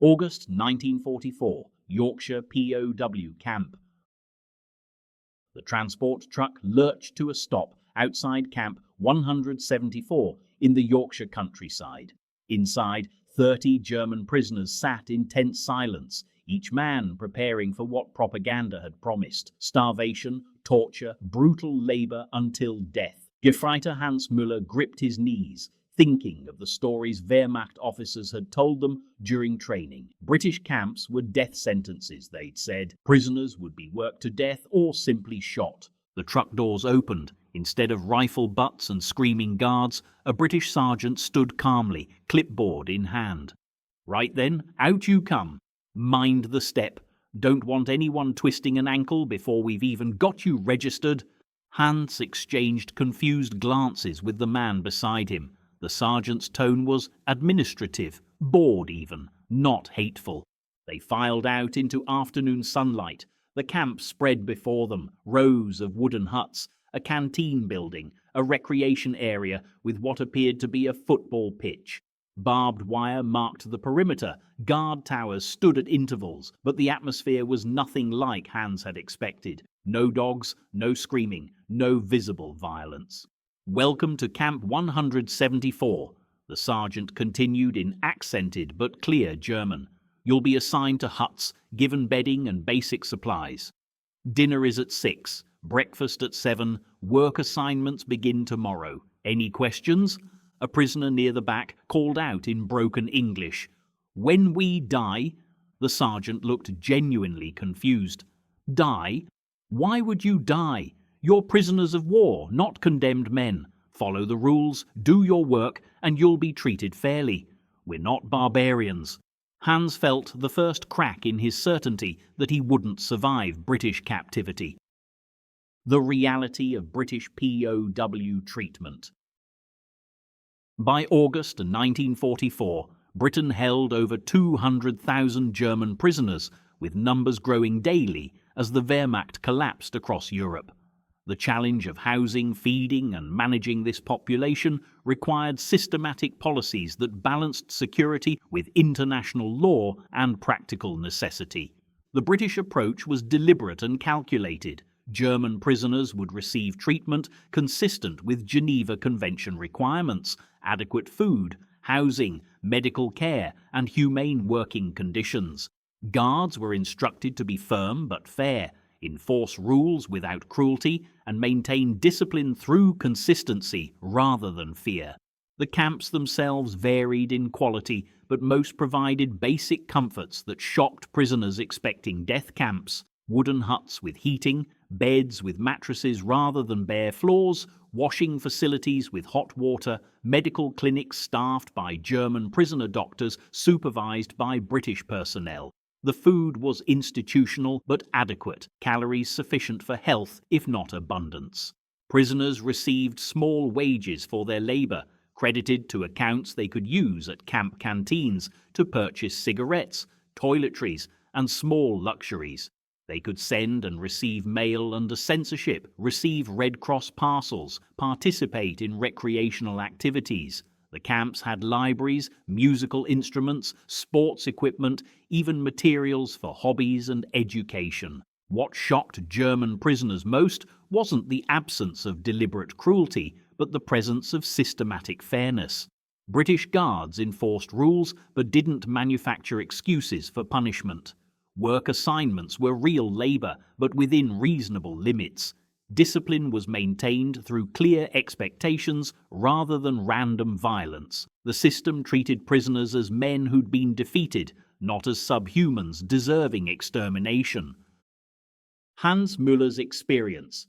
August 1944, Yorkshire POW camp. The transport truck lurched to a stop outside Camp 174 in the Yorkshire countryside. Inside, 30 German prisoners sat in tense silence, each man preparing for what propaganda had promised: starvation, torture, brutal labour until death. Gefreiter Hans Müller gripped his knees, thinking of the stories Wehrmacht officers had told them during training. British camps were death sentences, they'd said. Prisoners would be worked to death or simply shot. The truck doors opened. Instead of rifle butts and screaming guards, a British sergeant stood calmly, clipboard in hand. "Right then, out you come. Mind the step. Don't want anyone twisting an ankle before we've even got you registered." Hans exchanged confused glances with the man beside him. The sergeant's tone was administrative, bored even, not hateful. They filed out into afternoon sunlight. The camp spread before them, rows of wooden huts, a canteen building, a recreation area with what appeared to be a football pitch. Barbed wire marked the perimeter, guard towers stood at intervals, but the atmosphere was nothing like Hans had expected. No dogs, no screaming, no visible violence. "Welcome to Camp 174, the sergeant continued in accented but clear German. "You'll be assigned to huts, given bedding and basic supplies. Dinner is at 6, breakfast at 7, work assignments begin tomorrow. Any questions?" A prisoner near the back called out in broken English. "When we die?" The sergeant looked genuinely confused. "Die? Why would you die? You're prisoners of war, not condemned men. Follow the rules, do your work, and you'll be treated fairly. We're not barbarians." Hans felt the first crack in his certainty that he wouldn't survive British captivity. The reality of British POW treatment. By August 1944, Britain held over 200,000 German prisoners, with numbers growing daily as the Wehrmacht collapsed across Europe. The challenge of housing, feeding, and managing this population required systematic policies that balanced security with international law and practical necessity. The British approach was deliberate and calculated. German prisoners would receive treatment consistent with Geneva Convention requirements: adequate food, housing, medical care, and humane working conditions. Guards were instructed to be firm but fair, enforce rules without cruelty, and maintain discipline through consistency rather than fear. The camps themselves varied in quality, but most provided basic comforts that shocked prisoners expecting death camps: wooden huts with heating, beds with mattresses rather than bare floors, washing facilities with hot water, medical clinics staffed by German prisoner doctors supervised by British personnel. The food was institutional but adequate, calories sufficient for health if not abundance. Prisoners received small wages for their labour, credited to accounts they could use at camp canteens to purchase cigarettes, toiletries, and small luxuries. They could send and receive mail under censorship, receive Red Cross parcels, participate in recreational activities. The camps had libraries, musical instruments, sports equipment, even materials for hobbies and education. What shocked German prisoners most wasn't the absence of deliberate cruelty, but the presence of systematic fairness. British guards enforced rules but didn't manufacture excuses for punishment. Work assignments were real labour, but within reasonable limits. Discipline was maintained through clear expectations rather than random violence. The system treated prisoners as men who'd been defeated, not as subhumans deserving extermination. Hans Müller's experience.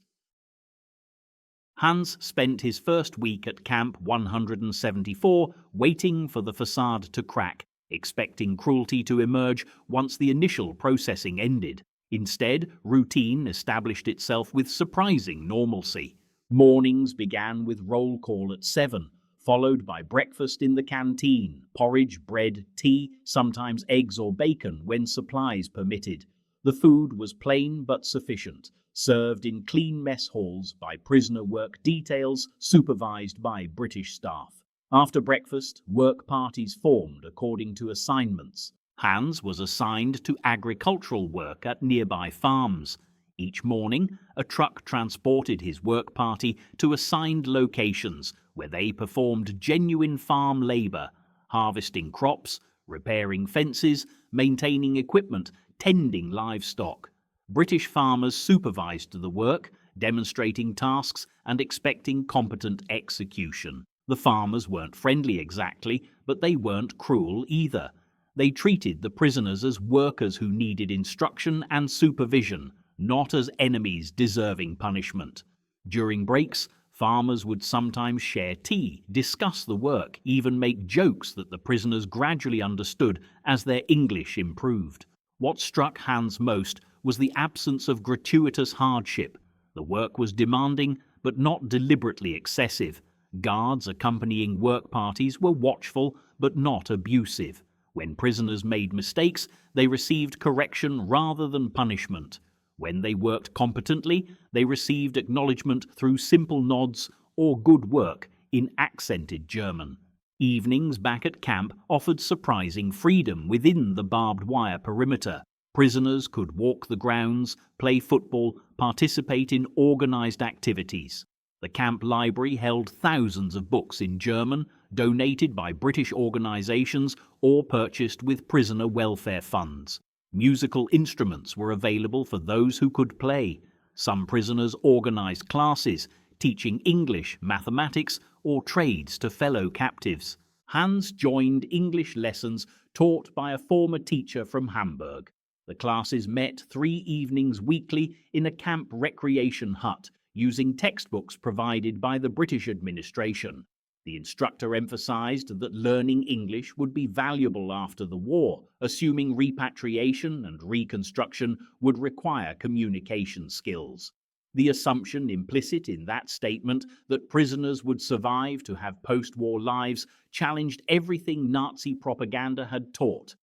Hans spent his first week at Camp 174 waiting for the facade to crack, expecting cruelty to emerge once the initial processing ended. Instead, routine established itself with surprising normalcy. Mornings began with roll call at 7, followed by breakfast in the canteen, porridge, bread, tea, sometimes eggs or bacon when supplies permitted. The food was plain but sufficient, served in clean mess halls by prisoner work details supervised by British staff. After breakfast, work parties formed according to assignments. Hans was assigned to agricultural work at nearby farms. Each morning, a truck transported his work party to assigned locations where they performed genuine farm labor, harvesting crops, repairing fences, maintaining equipment, tending livestock. British farmers supervised the work, demonstrating tasks and expecting competent execution. The farmers weren't friendly exactly, but they weren't cruel either. They treated the prisoners as workers who needed instruction and supervision, not as enemies deserving punishment. During breaks, farmers would sometimes share tea, discuss the work, even make jokes that the prisoners gradually understood as their English improved. What struck Hans most was the absence of gratuitous hardship. The work was demanding, but not deliberately excessive. Guards accompanying work parties were watchful, but not abusive. When prisoners made mistakes, they received correction rather than punishment. When they worked competently, they received acknowledgement through simple nods or good work in accented German. Evenings back at camp offered surprising freedom within the barbed wire perimeter. Prisoners could walk the grounds, play football, participate in organized activities. The camp library held thousands of books in German, donated by British organizations or purchased with prisoner welfare funds. Musical instruments were available for those who could play. Some prisoners organized classes, teaching English, mathematics, or trades to fellow captives. Hans joined English lessons taught by a former teacher from Hamburg. The classes met 3 evenings weekly in a camp recreation hut, using textbooks provided by the British administration. The instructor emphasized that learning English would be valuable after the war, assuming repatriation and reconstruction would require communication skills. The assumption implicit in that statement that prisoners would survive to have post-war lives challenged everything Nazi propaganda had taught.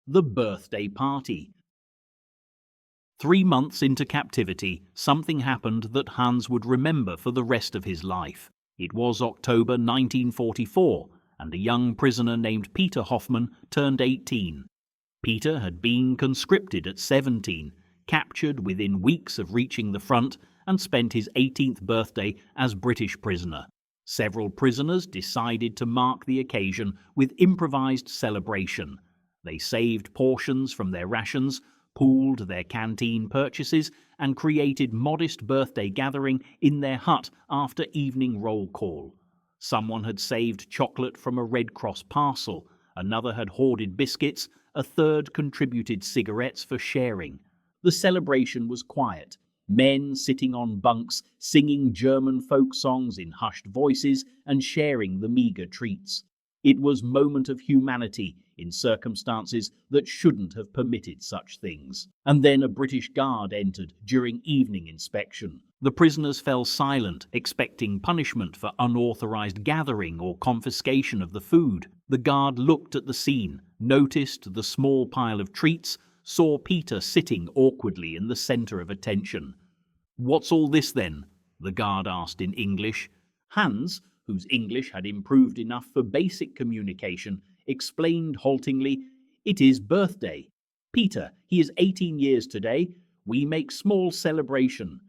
The birthday party. 3 months into captivity, something happened that Hans would remember for the rest of his life. It was October 1944, and a young prisoner named Peter Hoffmann turned 18. Peter had been conscripted at 17, captured within weeks of reaching the front, and spent his 18th birthday as British prisoner. Several prisoners decided to mark the occasion with improvised celebration. They saved portions from their rations, pooled their canteen purchases, and created modest birthday gathering in their hut after evening roll call. Someone had saved chocolate from a Red Cross parcel, another had hoarded biscuits, a third contributed cigarettes for sharing. The celebration was quiet. Men sitting on bunks, singing German folk songs in hushed voices and sharing the meager treats. It was a moment of humanity in circumstances that shouldn't have permitted such things. And then a British guard entered during evening inspection. The prisoners fell silent, expecting punishment for unauthorized gathering or confiscation of the food. The guard looked at the scene, noticed the small pile of treats, saw Peter sitting awkwardly in the center of attention. "What's all this then?" the guard asked in English. Hans, whose English had improved enough for basic communication, explained haltingly, "It is birthday. Peter, he is 18 years today. We make small celebration."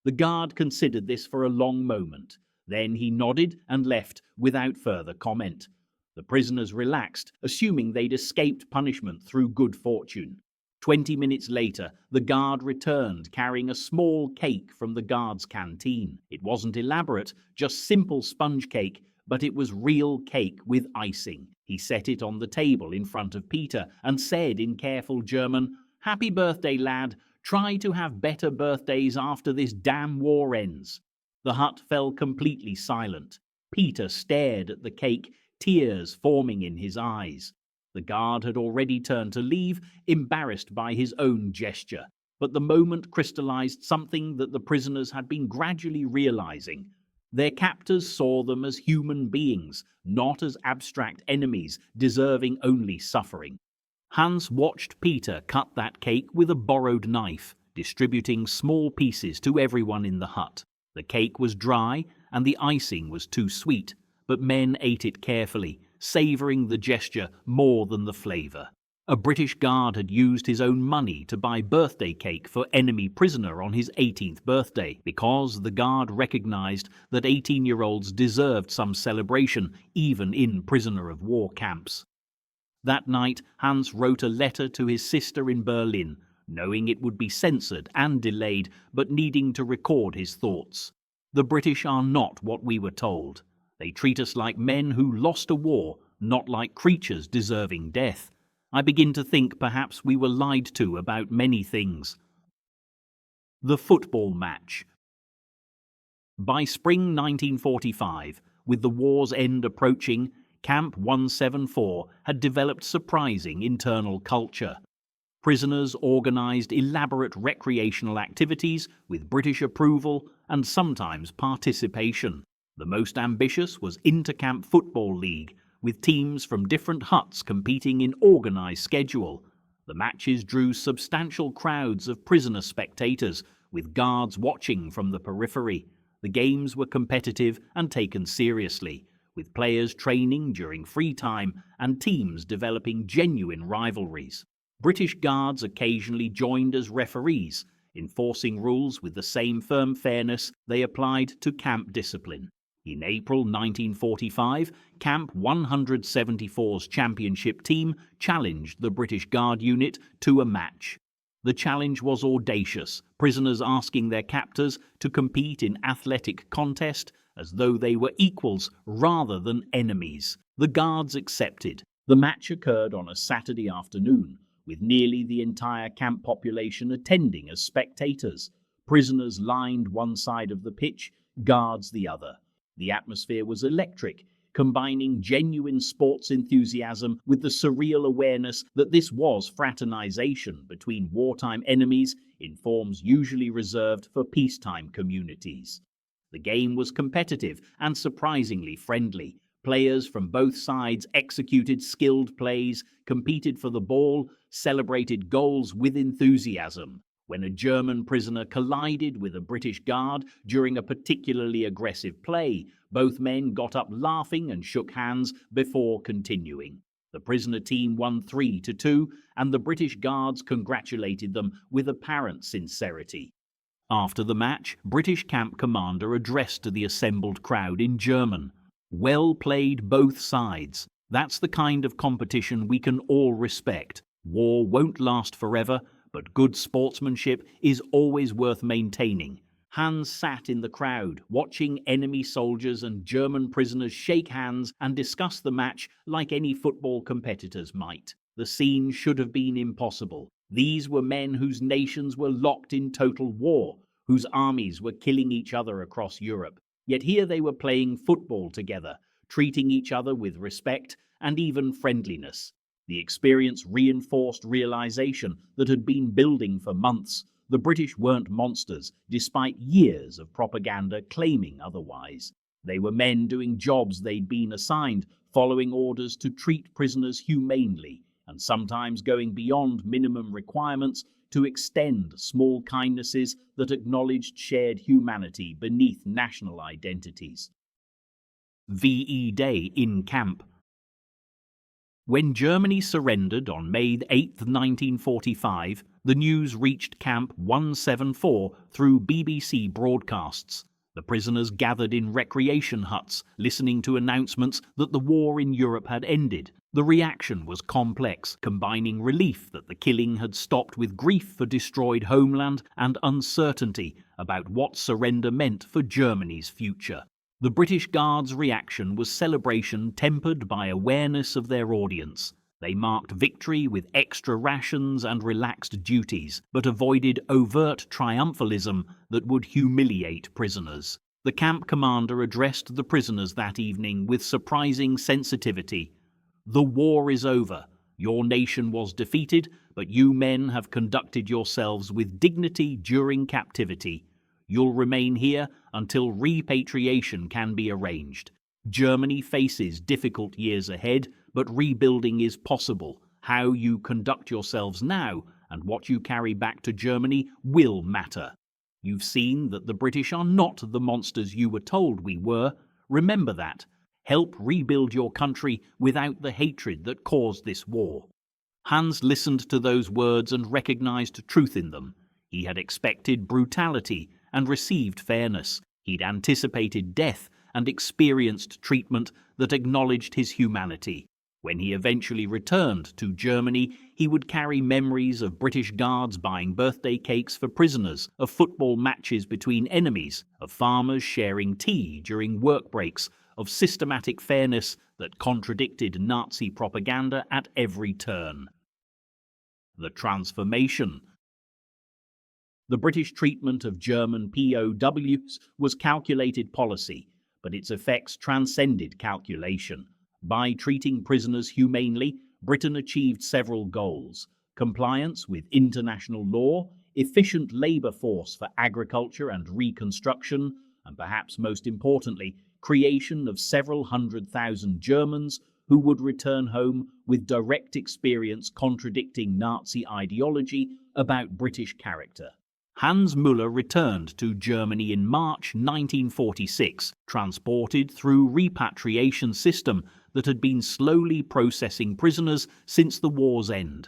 The guard considered this for a long moment. Then he nodded and left without further comment. The prisoners relaxed, assuming they'd escaped punishment through good fortune. 20 minutes later, the guard returned carrying a small cake from the guard's canteen. It wasn't elaborate, just simple sponge cake, but it was real cake with icing. He set it on the table in front of Peter and said in careful German, "Happy birthday, lad. Try to have better birthdays after this damn war ends." The hut fell completely silent. Peter stared at the cake, tears forming in his eyes. The guard had already turned to leave, embarrassed by his own gesture. But the moment crystallized something that the prisoners had been gradually realizing. Their captors saw them as human beings, not as abstract enemies deserving only suffering. Hans watched Peter cut that cake with a borrowed knife, distributing small pieces to everyone in the hut. The cake was dry and the icing was too sweet, but men ate it carefully, savouring the gesture more than the flavour. A British guard had used his own money to buy birthday cake for enemy prisoner on his 18th birthday, because the guard recognised that 18-year-olds deserved some celebration even in prisoner of war camps. That night, Hans wrote a letter to his sister in Berlin, knowing it would be censored and delayed, but needing to record his thoughts. The British are not what we were told. They treat us like men who lost a war, not like creatures deserving death. I begin to think perhaps we were lied to about many things. The football match. By spring 1945, with the war's end approaching, Camp 174 had developed surprising internal culture. Prisoners organised elaborate recreational activities with British approval and sometimes participation. The most ambitious was Intercamp Football League, with teams from different huts competing in organised schedule. The matches drew substantial crowds of prisoner spectators, with guards watching from the periphery. The games were competitive and taken seriously, with players training during free time and teams developing genuine rivalries. British guards occasionally joined as referees, enforcing rules with the same firm fairness they applied to camp discipline. In April 1945, Camp 174's championship team challenged the British Guard unit to a match. The challenge was audacious, prisoners asking their captors to compete in athletic contest as though they were equals rather than enemies. The Guards accepted. The match occurred on a Saturday afternoon, with nearly the entire camp population attending as spectators. Prisoners lined one side of the pitch, guards the other. The atmosphere was electric, combining genuine sports enthusiasm with the surreal awareness that this was fraternization between wartime enemies in forms usually reserved for peacetime communities. The game was competitive and surprisingly friendly. Players from both sides executed skilled plays, competed for the ball, celebrated goals with enthusiasm. When a German prisoner collided with a British guard during a particularly aggressive play, both men got up laughing and shook hands before continuing. The prisoner team won 3-2, and the British guards congratulated them with apparent sincerity. After the match, British camp commander addressed the assembled crowd in German. "Well played both sides. That's the kind of competition we can all respect. War won't last forever, but good sportsmanship is always worth maintaining." Hans sat in the crowd, watching enemy soldiers and German prisoners shake hands and discuss the match like any football competitors might. The scene should have been impossible. These were men whose nations were locked in total war, whose armies were killing each other across Europe. Yet here they were playing football together, treating each other with respect and even friendliness. The experience reinforced realization that had been building for months. The British weren't monsters, despite years of propaganda claiming otherwise. They were men doing jobs they'd been assigned, following orders to treat prisoners humanely, and sometimes going beyond minimum requirements to extend small kindnesses that acknowledged shared humanity beneath national identities. VE Day in camp. When Germany surrendered on May 8, 1945, the news reached Camp 174 through BBC broadcasts. The prisoners gathered in recreation huts, listening to announcements that the war in Europe had ended. The reaction was complex, combining relief that the killing had stopped with grief for destroyed homeland and uncertainty about what surrender meant for Germany's future. The British Guards' reaction was celebration tempered by awareness of their audience. They marked victory with extra rations and relaxed duties, but avoided overt triumphalism that would humiliate prisoners. The camp commander addressed the prisoners that evening with surprising sensitivity. "The war is over. Your nation was defeated, but you men have conducted yourselves with dignity during captivity. You'll remain here until repatriation can be arranged. Germany faces difficult years ahead, but rebuilding is possible. How you conduct yourselves now and what you carry back to Germany will matter. You've seen that the British are not the monsters you were told we were. Remember that. Help rebuild your country without the hatred that caused this war." Hans listened to those words and recognized truth in them. He had expected brutality and received fairness. He'd anticipated death and experienced treatment that acknowledged his humanity. When he eventually returned to Germany, he would carry memories of British guards buying birthday cakes for prisoners, of football matches between enemies, of farmers sharing tea during work breaks, of systematic fairness that contradicted Nazi propaganda at every turn. The transformation. The British treatment of German POWs was calculated policy, but its effects transcended calculation. By treating prisoners humanely, Britain achieved several goals: compliance with international law, efficient labour force for agriculture and reconstruction, and perhaps most importantly, creation of several 100,000 Germans who would return home with direct experience contradicting Nazi ideology about British character. Hans Müller returned to Germany in March 1946, transported through repatriation system that had been slowly processing prisoners since the war's end.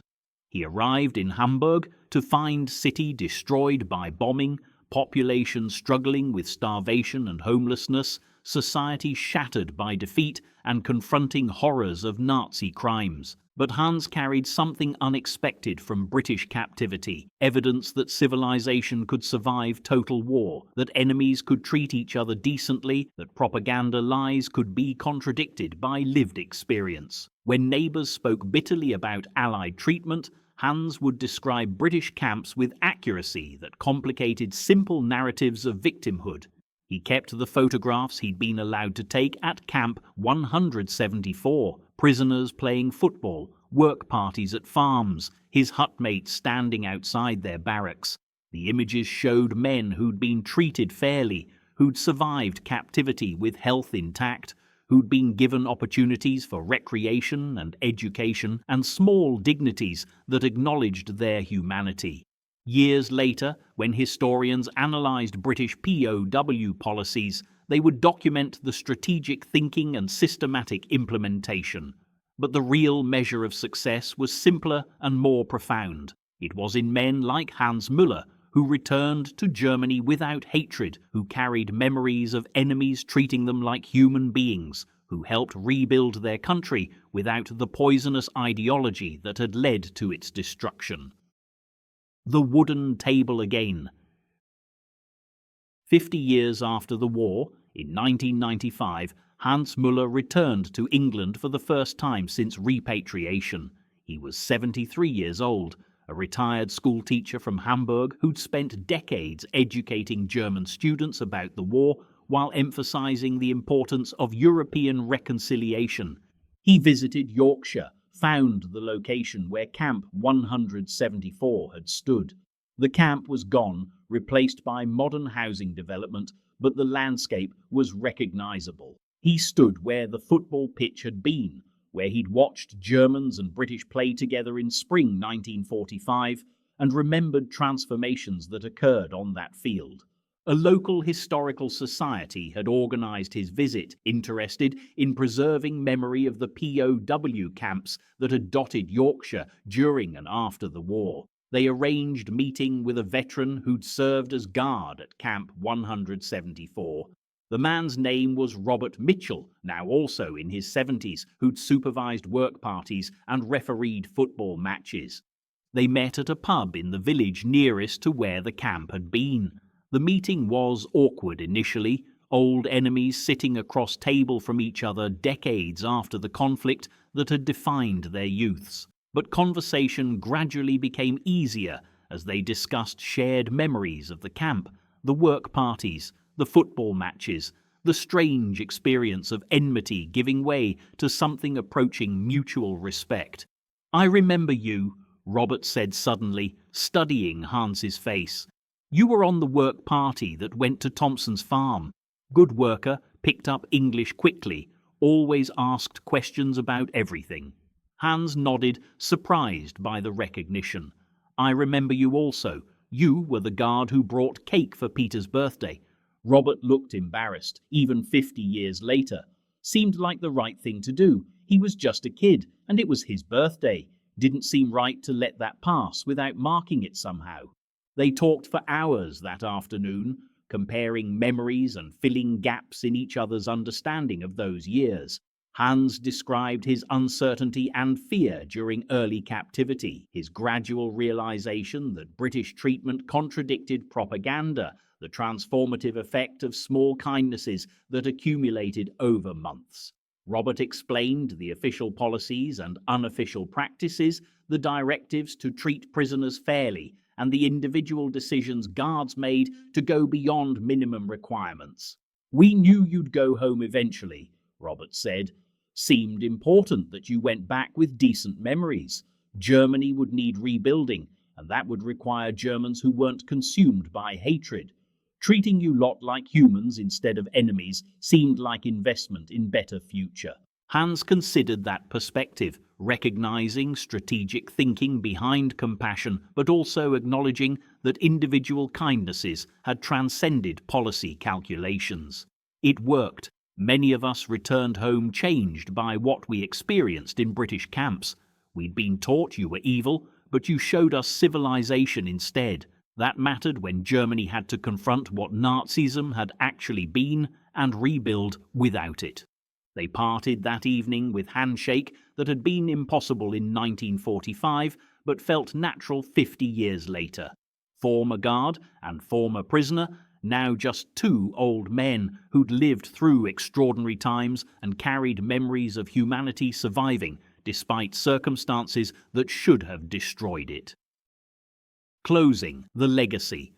He arrived in Hamburg to find city destroyed by bombing, population struggling with starvation and homelessness, society shattered by defeat and confronting horrors of Nazi crimes. But Hans carried something unexpected from British captivity, evidence that civilization could survive total war, that enemies could treat each other decently, that propaganda lies could be contradicted by lived experience. When neighbors spoke bitterly about Allied treatment, Hans would describe British camps with accuracy that complicated simple narratives of victimhood. He kept the photographs he'd been allowed to take at Camp 174, prisoners playing football, work parties at farms, his hutmates standing outside their barracks. The images showed men who'd been treated fairly, who'd survived captivity with health intact, who'd been given opportunities for recreation and education and small dignities that acknowledged their humanity. Years later, when historians analysed British POW policies, they would document the strategic thinking and systematic implementation. But the real measure of success was simpler and more profound. It was in men like Hans Müller, who returned to Germany without hatred, who carried memories of enemies treating them like human beings, who helped rebuild their country without the poisonous ideology that had led to its destruction. The wooden table again. 50 years after the war, in 1995, Hans Müller returned to England for the first time since repatriation. He was 73 years old, a retired schoolteacher from Hamburg who'd spent decades educating German students about the war while emphasizing the importance of European reconciliation. He visited Yorkshire, found the location where Camp 174 had stood. The camp was gone, replaced by modern housing development, but the landscape was recognizable. He stood where the football pitch had been, where he'd watched Germans and British play together in spring 1945, and remembered transformations that occurred on that field. A local historical society had organised his visit, interested in preserving memory of the POW camps that had dotted Yorkshire during and after the war. They arranged meeting with a veteran who'd served as guard at Camp 174. The man's name was Robert Mitchell, now also in his 70s, who'd supervised work parties and refereed football matches. They met at a pub in the village nearest to where the camp had been. The meeting was awkward initially, old enemies sitting across table from each other decades after the conflict that had defined their youths. But conversation gradually became easier as they discussed shared memories of the camp, the work parties, the football matches, the strange experience of enmity giving way to something approaching mutual respect. "I remember you," Robert said suddenly, studying Hans's face. "You were on the work party that went to Thompson's farm. Good worker, picked up English quickly, always asked questions about everything." Hans nodded, surprised by the recognition. "I remember you also. You were the guard who brought cake for Peter's birthday." Robert looked embarrassed, even 50 years later. Seemed like the right thing to do. He was just a kid, and it was his birthday. Didn't seem right to let that pass without marking it somehow. They talked for hours that afternoon, comparing memories and filling gaps in each other's understanding of those years. Hans described his uncertainty and fear during early captivity, his gradual realization that British treatment contradicted propaganda, the transformative effect of small kindnesses that accumulated over months. Robert explained the official policies and unofficial practices, the directives to treat prisoners fairly, and the individual decisions guards made to go beyond minimum requirements. "We knew you'd go home eventually," Robert said. "Seemed important that you went back with decent memories. Germany would need rebuilding, and that would require Germans who weren't consumed by hatred. Treating you lot like humans instead of enemies seemed like investment in better future." Hans considered that perspective, recognizing strategic thinking behind compassion, but also acknowledging that individual kindnesses had transcended policy calculations. It worked. Many of us returned home changed by what we experienced in British camps. We'd been taught you were evil, but you showed us civilization instead. That mattered when Germany had to confront what Nazism had actually been and rebuild without it. They parted that evening with handshake that had been impossible in 1945, but felt natural 50 years later. Former guard and former prisoner, now just two old men who'd lived through extraordinary times and carried memories of humanity surviving despite circumstances that should have destroyed it. Closing, the legacy.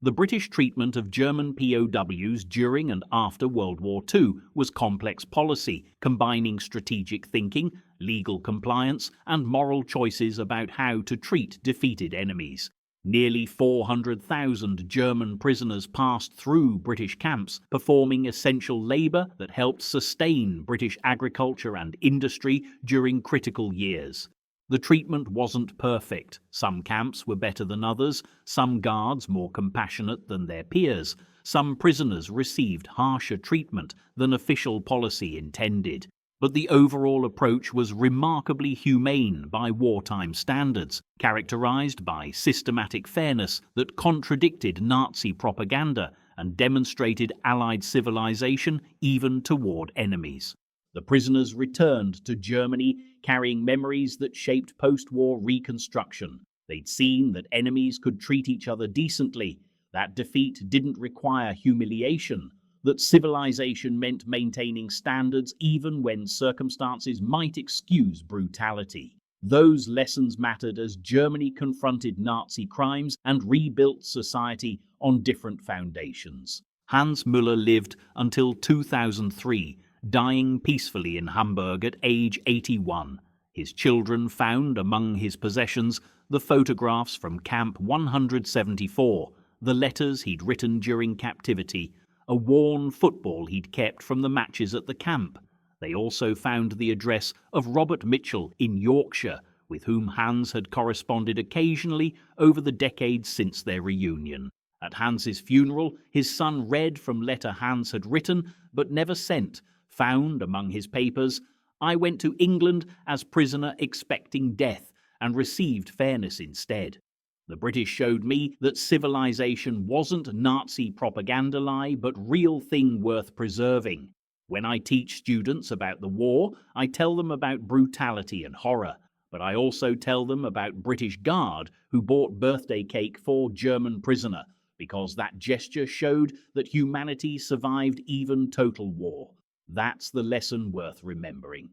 The British treatment of German POWs during and after World War II was complex policy, combining strategic thinking, legal compliance, and moral choices about how to treat defeated enemies. Nearly 400,000 German prisoners passed through British camps, performing essential labour that helped sustain British agriculture and industry during critical years. The treatment wasn't perfect. Some camps were better than others, some guards more compassionate than their peers, some prisoners received harsher treatment than official policy intended. But the overall approach was remarkably humane by wartime standards, characterized by systematic fairness that contradicted Nazi propaganda and demonstrated Allied civilization even toward enemies. The prisoners returned to Germany carrying memories that shaped post-war reconstruction. They'd seen that enemies could treat each other decently, that defeat didn't require humiliation, that civilization meant maintaining standards even when circumstances might excuse brutality. Those lessons mattered as Germany confronted Nazi crimes and rebuilt society on different foundations. Hans Müller lived until 2003, dying peacefully in Hamburg at age 81. His children found among his possessions the photographs from Camp 174, the letters he'd written during captivity, a worn football he'd kept from the matches at the camp. They also found the address of Robert Mitchell in Yorkshire, with whom Hans had corresponded occasionally over the decades since their reunion. At Hans's funeral, his son read from letter Hans had written but never sent, found among his papers, "I went to England as prisoner expecting death and received fairness instead. The British showed me that civilization wasn't Nazi propaganda lie, but real thing worth preserving. When I teach students about the war, I tell them about brutality and horror, but I also tell them about British Guard who bought birthday cake for German prisoner, because that gesture showed that humanity survived even total war. That's the lesson worth remembering."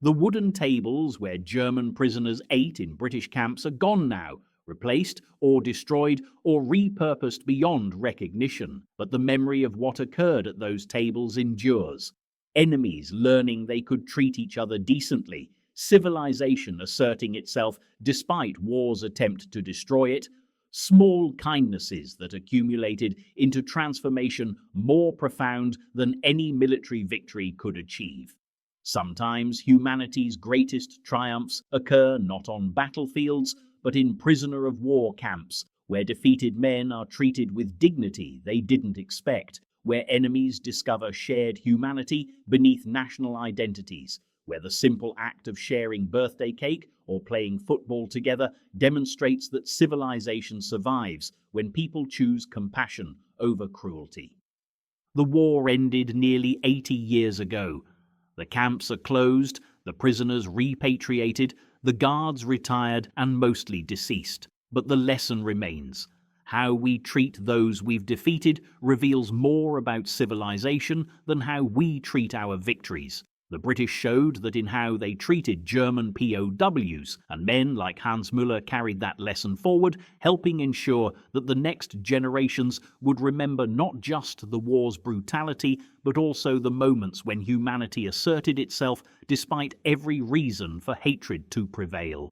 The wooden tables where German prisoners ate in British camps are gone now, replaced or destroyed or repurposed beyond recognition, but the memory of what occurred at those tables endures. Enemies learning they could treat each other decently, civilization asserting itself despite war's attempt to destroy it, small kindnesses that accumulated into transformation more profound than any military victory could achieve. Sometimes humanity's greatest triumphs occur not on battlefields, but in prisoner-of-war camps, where defeated men are treated with dignity they didn't expect, where enemies discover shared humanity beneath national identities, where the simple act of sharing birthday cake or playing football together demonstrates that civilization survives when people choose compassion over cruelty. The war ended nearly 80 years ago. The camps are closed, the prisoners repatriated, the guards retired and mostly deceased. But the lesson remains. How we treat those we've defeated reveals more about civilization than how we treat our victories. The British showed that in how they treated German POWs, and men like Hans Müller carried that lesson forward, helping ensure that the next generations would remember not just the war's brutality, but also the moments when humanity asserted itself despite every reason for hatred to prevail.